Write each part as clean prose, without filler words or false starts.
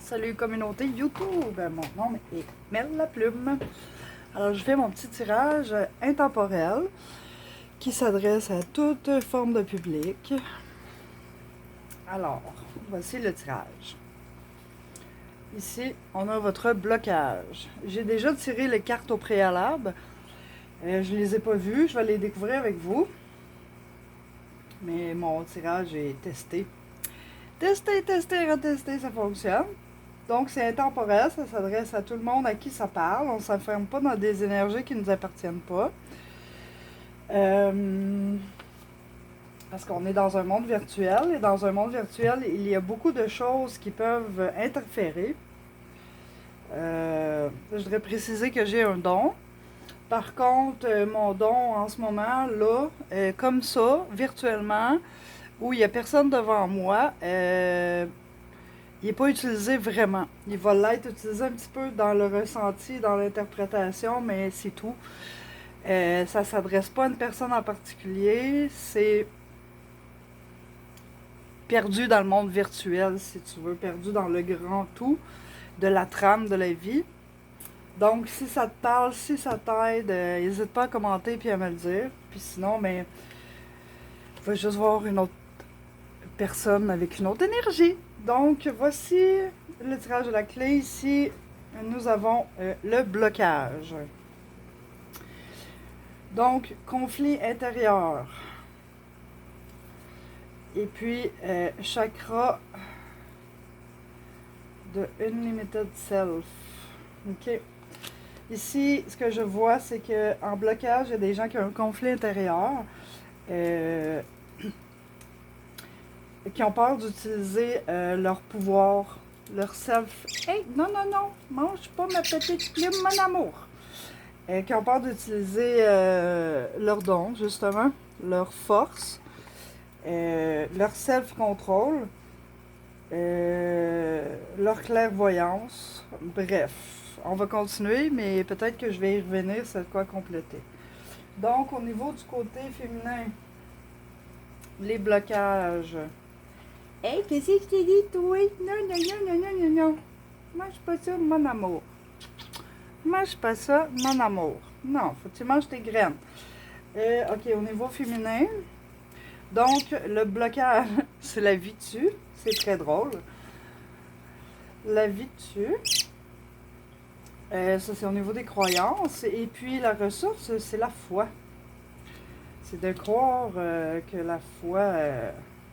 Salut communauté YouTube, mon nom est Mel la Plume. Alors je fais mon petit tirage intemporel qui s'adresse à toute forme de public. Alors, voici le tirage. Ici, on a votre blocage. J'ai déjà tiré les cartes au préalable. Je ne les ai pas vues, je vais les découvrir avec vous. Mais mon tirage est testé. Testé, retesté, ça fonctionne. Donc, c'est intemporel, ça s'adresse à tout le monde à qui ça parle. On ne s'enferme pas dans des énergies qui ne nous appartiennent pas. Parce qu'on est dans un monde virtuel, et dans un monde virtuel, il y a beaucoup de choses qui peuvent interférer. Je voudrais préciser que j'ai un don. Par contre, mon don en ce moment, là, comme ça, virtuellement, où il n'y a personne devant moi, il n'est pas utilisé vraiment. Il va l'être utilisé un petit peu dans le ressenti, dans l'interprétation, mais c'est tout. Ça ne s'adresse pas à une personne en particulier. C'est perdu dans le monde virtuel, si tu veux, perdu dans le grand tout de la trame de la vie. Donc, si ça te parle, si ça t'aide, n'hésite pas à commenter et à me le dire. Puis sinon, mais va juste voir une autre personne avec une autre énergie. Donc, voici le tirage de la clé. Ici, nous avons le blocage. Donc, conflit intérieur. Et puis, chakra de Unlimited Self. OK. Ici, ce que je vois, c'est qu'en blocage, il y a des gens qui ont un conflit intérieur. Qui ont peur d'utiliser leur pouvoir, leur self. Hey, non, non, non, mange pas ma petite plume, mon amour. Qui ont peur d'utiliser leur don, justement, leur force, leur self-control, leur clairvoyance. Bref, on va continuer, mais peut-être que je vais y revenir, c'est de quoi compléter. Donc, au niveau du côté féminin, les blocages. Hey, qu'est-ce que je t'ai dit, toi? Non, non, non, non, non, non, non. Mange pas ça, mon amour. Mange pas ça, mon amour. Non, faut que tu manges tes graines. OK, au niveau féminin, donc, le blocage, c'est la vie tue. C'est très drôle. La vie tue. Ça, c'est au niveau des croyances. Et puis, la ressource, c'est la foi. C'est de croire que la foi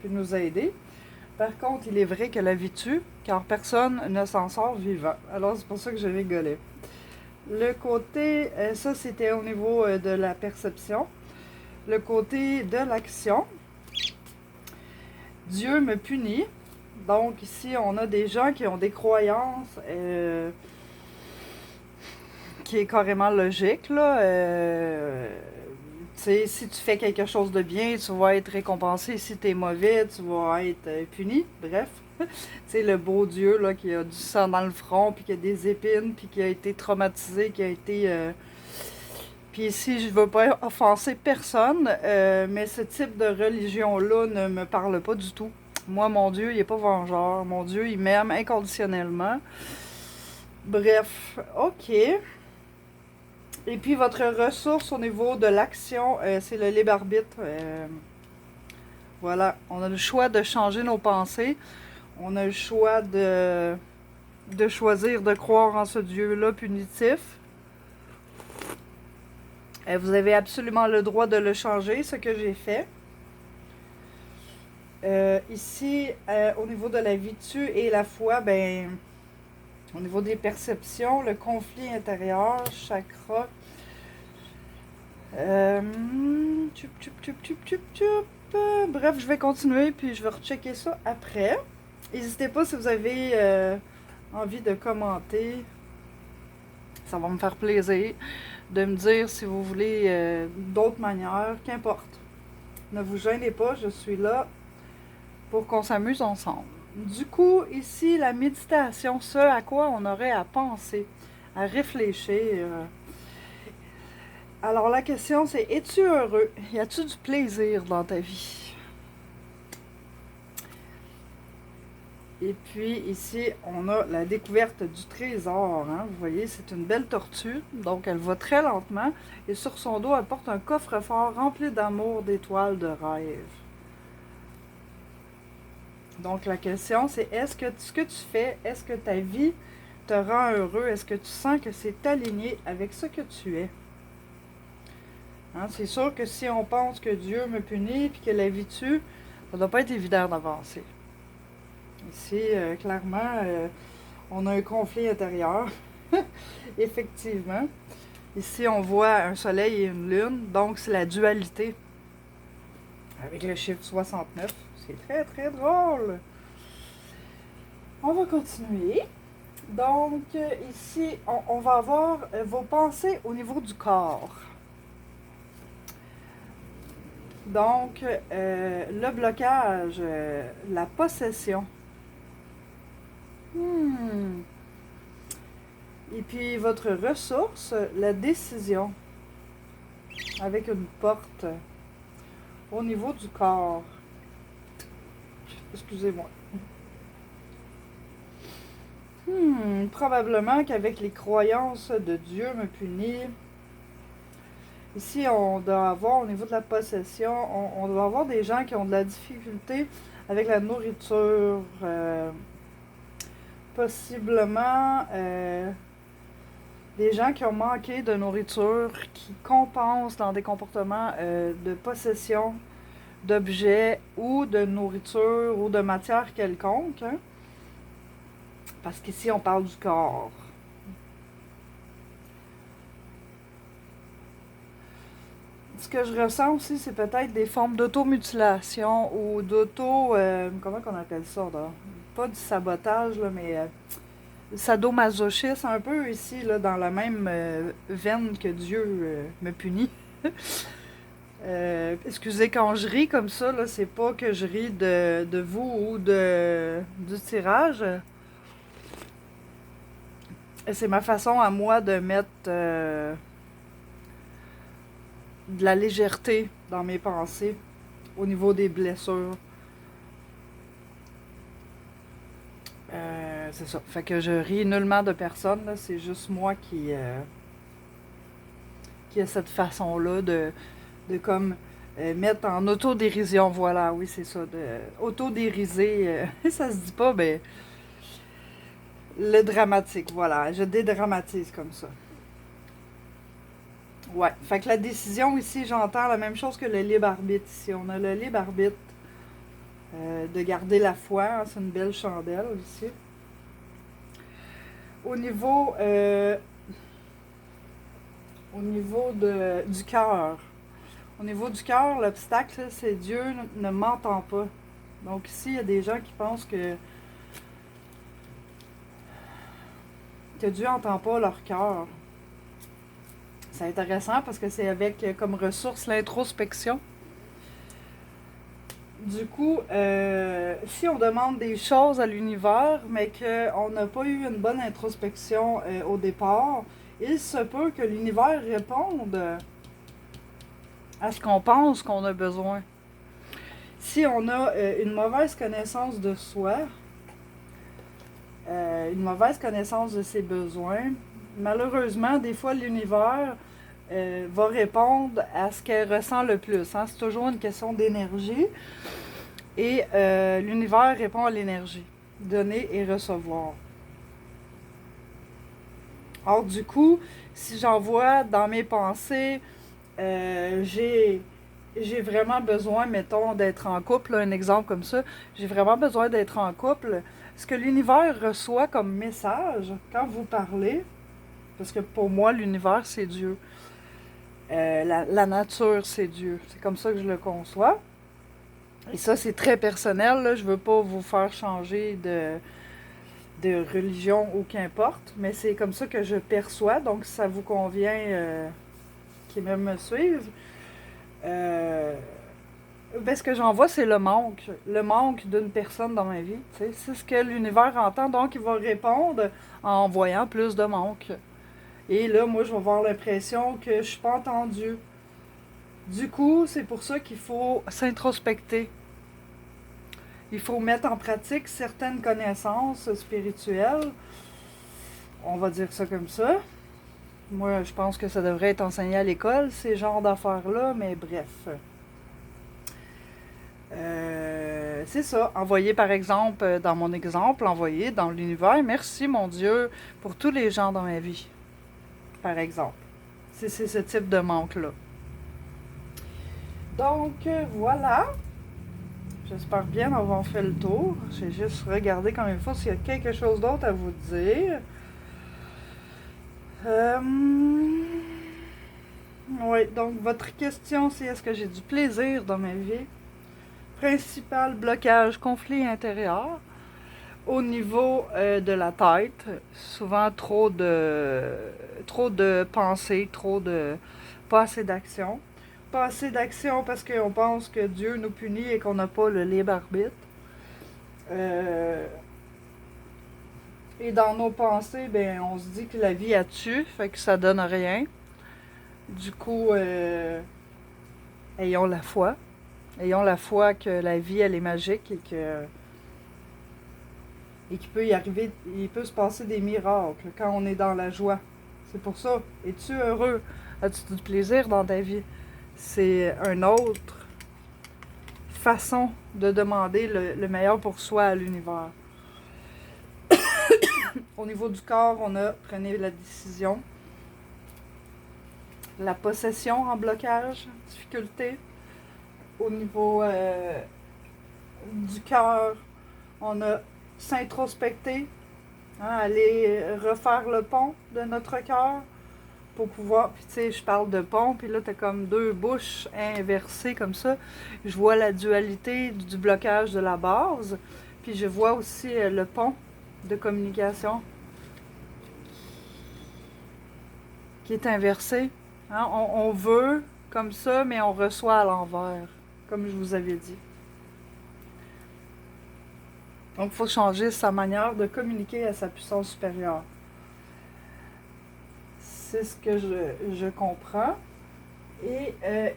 peut nous aider. Par contre, il est vrai que la vie tue, car personne ne s'en sort vivant. Alors, c'est pour ça que je rigolais. Le côté, ça c'était au niveau de la perception. Le côté de l'action, Dieu me punit. Donc ici, on a des gens qui ont des croyances qui est carrément logique, là. Si tu fais quelque chose de bien, tu vas être récompensé. Si tu es mauvais, tu vas être puni. Bref, c'est le beau Dieu là, qui a du sang dans le front, puis qui a des épines, puis qui a été traumatisé, qui a été... Puis ici, je ne veux pas offenser personne, mais ce type de religion-là ne me parle pas du tout. Moi, mon Dieu, il n'est pas vengeur. Mon Dieu, il m'aime inconditionnellement. Bref, OK. Et puis, votre ressource au niveau de l'action, c'est le libre arbitre. Voilà, on a le choix de changer nos pensées. On a le choix de choisir de croire en ce Dieu-là punitif. Vous avez absolument le droit de le changer, ce que j'ai fait. Ici, au niveau de la vitu et la foi, ben, au niveau des perceptions, le conflit intérieur, chakra. Bref, je vais continuer, puis je vais rechecker ça après. N'hésitez pas si vous avez envie de commenter. Ça va me faire plaisir de me dire si vous voulez d'autres manières, qu'importe. Ne vous gênez pas, je suis là pour qu'on s'amuse ensemble. Du coup, ici, la méditation, ce à quoi on aurait à penser, à réfléchir. Alors, la question, c'est, es-tu heureux? Y a-tu du plaisir dans ta vie? Et puis ici, on a la découverte du trésor. Hein. Vous voyez, c'est une belle tortue. Donc, elle va très lentement. Et sur son dos, elle porte un coffre-fort rempli d'amour, d'étoiles, de rêves. Donc, la question, c'est est-ce que ce que tu fais, est-ce que ta vie te rend heureux? Est-ce que tu sens que c'est aligné avec ce que tu es? Hein, c'est sûr que si on pense que Dieu me punit et que la vie tue, ça ne doit pas être évident d'avancer. Ici, clairement, on a un conflit intérieur, effectivement. Ici, on voit un soleil et une lune, donc c'est la dualité avec le chiffre 69. C'est très, très drôle. On va continuer. Donc, ici, on va avoir vos pensées au niveau du corps. Donc, le blocage, la possession. Et puis, votre ressource, la décision. Avec une porte au niveau du corps. Excusez-moi. Probablement qu'avec les croyances de Dieu me punit. Ici, on doit avoir, au niveau de la possession, on doit avoir des gens qui ont de la difficulté avec la nourriture. Possiblement des gens qui ont manqué de nourriture, qui compensent dans des comportements de possession d'objets ou de nourriture ou de matière quelconque. Hein? Parce qu'ici, on parle du corps. Ce que je ressens aussi, c'est peut-être des formes d'automutilation ou comment on appelle ça, là? Pas du sabotage, là, mais sadomasochisme, un peu ici, là, dans la même veine que Dieu me punit. Excusez, quand je ris comme ça, là, c'est pas que je ris de vous ou du tirage. C'est ma façon à moi de mettre de la légèreté dans mes pensées au niveau des blessures. C'est ça. Fait que je ris nullement de personne. C'est juste moi qui a cette façon-là de comme mettre en autodérision. Voilà, oui, c'est ça. De autodériser. Ça se dit pas, mais le dramatique. Voilà, je dédramatise comme ça. Ouais. Fait que la décision ici, j'entends la même chose que le libre arbitre ici. On a le libre arbitre de garder la foi. Hein, c'est une belle chandelle ici. Au niveau du cœur. Au niveau du cœur, l'obstacle, c'est Dieu ne m'entend pas. Donc ici, il y a des gens qui pensent que Dieu n'entend pas leur cœur. C'est intéressant parce que c'est avec comme ressource l'introspection. Du coup, si on demande des choses à l'univers, mais qu'on n'a pas eu une bonne introspection au départ, il se peut que l'univers réponde à ce qu'on pense qu'on a besoin. Si on a une mauvaise connaissance de soi, une mauvaise connaissance de ses besoins, malheureusement, des fois, l'univers va répondre à ce qu'elle ressent le plus. Hein? C'est toujours une question d'énergie. Et l'univers répond à l'énergie. Donner et recevoir. Or, du coup, si j'envoie dans mes pensées, j'ai vraiment besoin, mettons, d'être en couple, un exemple comme ça, j'ai vraiment besoin d'être en couple. Ce que l'univers reçoit comme message quand vous parlez, parce que pour moi, l'univers, c'est Dieu. La nature, c'est Dieu. C'est comme ça que je le conçois. Et ça, c'est très personnel. Là. Je ne veux pas vous faire changer de religion ou qu'importe, mais c'est comme ça que je perçois. Donc, si ça vous convient, qui même me suivent, ben, ce que j'en vois, c'est le manque d'une personne dans ma vie. C'est ce que l'univers entend, donc il va répondre en voyant plus de manque. Et là, moi, je vais avoir l'impression que je ne suis pas entendue. Du coup, c'est pour ça qu'il faut s'introspecter. il faut mettre en pratique certaines connaissances spirituelles. On va dire ça comme ça. Moi, je pense que ça devrait être enseigné à l'école, ces genres d'affaires-là, mais bref. C'est ça. Envoyer, par exemple, dans mon exemple, envoyer dans l'univers, merci mon Dieu pour tous les gens dans ma vie, par exemple. C'est ce type de manque-là. Donc, voilà. J'espère bien avoir fait le tour. J'ai juste regardé comme il faut s'il y a quelque chose d'autre à vous dire. Oui, donc votre question, c'est est-ce que j'ai du plaisir dans ma vie? Principal blocage, conflit intérieur. Au niveau de la tête, souvent trop de pensées, pas assez d'action. Pas assez d'action parce qu'on pense que Dieu nous punit et qu'on n'a pas le libre arbitre. Et dans nos pensées, ben, on se dit que la vie a tué, fait que ça donne rien. Du coup, ayons la foi. Ayons la foi que la vie, elle est magique et qu'il peut y arriver, il peut se passer des miracles quand on est dans la joie. C'est pour ça. Es-tu heureux? As-tu du plaisir dans ta vie? C'est une autre façon de demander le meilleur pour soi à l'univers. Au niveau du corps, on a prenez la décision. La possession en blocage, difficulté. Au niveau du cœur, on a s'introspecter, aller refaire le pont de notre cœur pour pouvoir, puis tu sais, je parle de pont, puis là, t'as comme deux bouches inversées comme ça. Je vois la dualité du blocage de la base, puis je vois aussi le pont de communication qui est inversé. Hein? On veut comme ça, mais on reçoit à l'envers, comme je vous avais dit. Donc, il faut changer sa manière de communiquer à sa puissance supérieure. C'est ce que je comprends. Et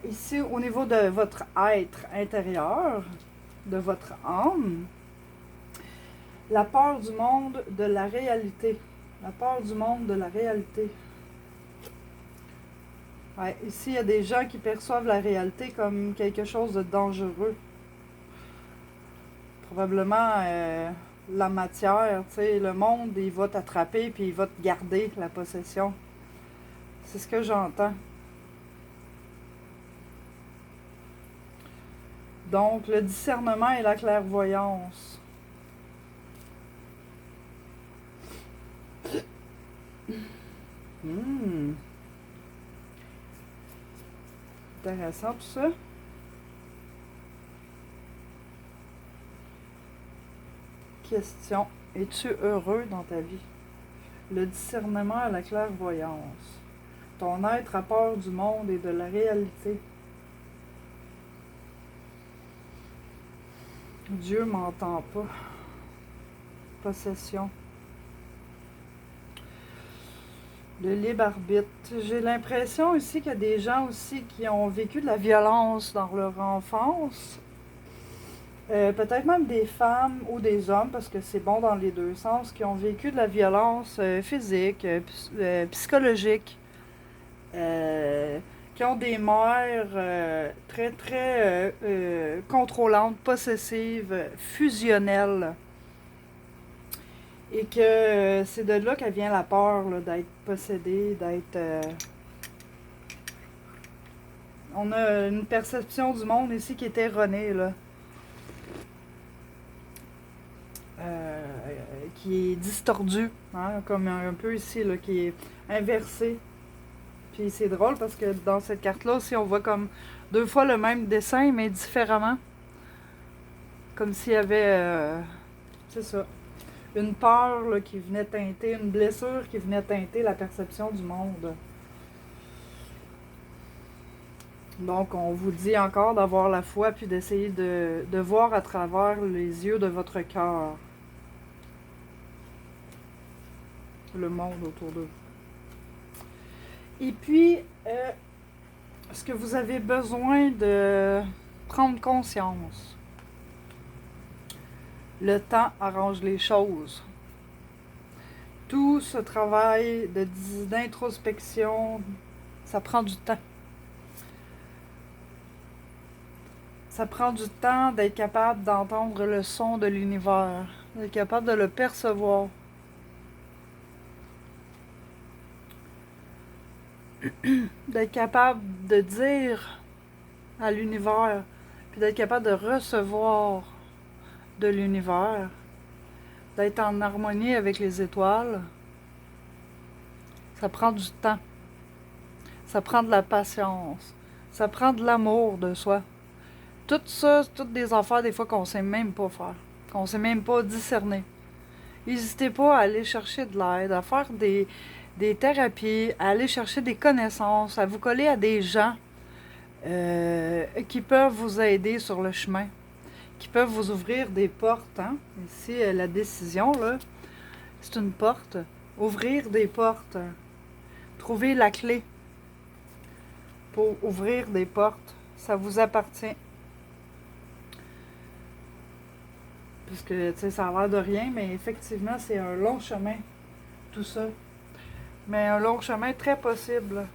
ici, au niveau de votre être intérieur, de votre âme, la peur du monde de la réalité. La peur du monde de la réalité. Ouais, ici, il y a des gens qui perçoivent la réalité comme quelque chose de dangereux. Probablement la matière, tu sais, le monde, il va t'attraper puis il va te garder la possession. C'est ce que j'entends. Donc, le discernement et la clairvoyance. Intéressant tout ça. Question. Es-tu heureux dans ta vie? Le discernement et la clairvoyance. Ton être a peur du monde et de la réalité. Dieu m'entend pas. Possession. Le libre arbitre. J'ai l'impression aussi qu'il y a des gens aussi qui ont vécu de la violence dans leur enfance. Peut-être même des femmes ou des hommes, parce que c'est bon dans les deux sens, qui ont vécu de la violence physique, psychologique, qui ont des mères très, très contrôlantes, possessives, fusionnelles. Et que c'est de là qu'elle vient la peur là, d'être possédée, d'être... On a une perception du monde ici qui est erronée, là. Qui est distordue, hein, comme un peu ici, là, qui est inversée. Puis c'est drôle parce que dans cette carte-là aussi, on voit comme deux fois le même dessin, mais différemment. Comme s'il y avait, c'est ça, une peur là, qui venait teinter, une blessure qui venait teinter la perception du monde. Donc, on vous dit encore d'avoir la foi, puis d'essayer de voir à travers les yeux de votre cœur le monde autour de vous. Et puis, est-ce que vous avez besoin de prendre conscience Le temps arrange les choses. Tout ce travail d'introspection, ça prend du temps. Ça prend du temps d'être capable d'entendre le son de l'univers, d'être capable de le percevoir. D'être capable de dire à l'univers, puis d'être capable de recevoir de l'univers, d'être en harmonie avec les étoiles. Ça prend du temps. Ça prend de la patience. Ça prend de l'amour de soi. Tout ça, c'est toutes des affaires des fois qu'on ne sait même pas faire, qu'on ne sait même pas discerner. N'hésitez pas à aller chercher de l'aide, à faire des thérapies, à aller chercher des connaissances, à vous coller à des gens qui peuvent vous aider sur le chemin, qui peuvent vous ouvrir des portes. Hein? Ici, la décision, là, c'est une porte. Ouvrir des portes. Trouver la clé pour ouvrir des portes. Ça vous appartient. Parce que, tu sais, ça a l'air de rien, mais effectivement, c'est un long chemin, tout ça. Mais un long chemin très possible.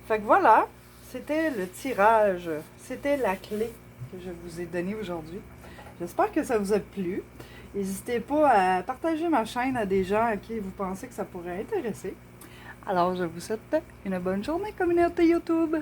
Fait que voilà, c'était le tirage. C'était la clé que je vous ai donnée aujourd'hui. J'espère que ça vous a plu. N'hésitez pas à partager ma chaîne à des gens à qui vous pensez que ça pourrait intéresser. Alors, je vous souhaite une bonne journée, communauté YouTube.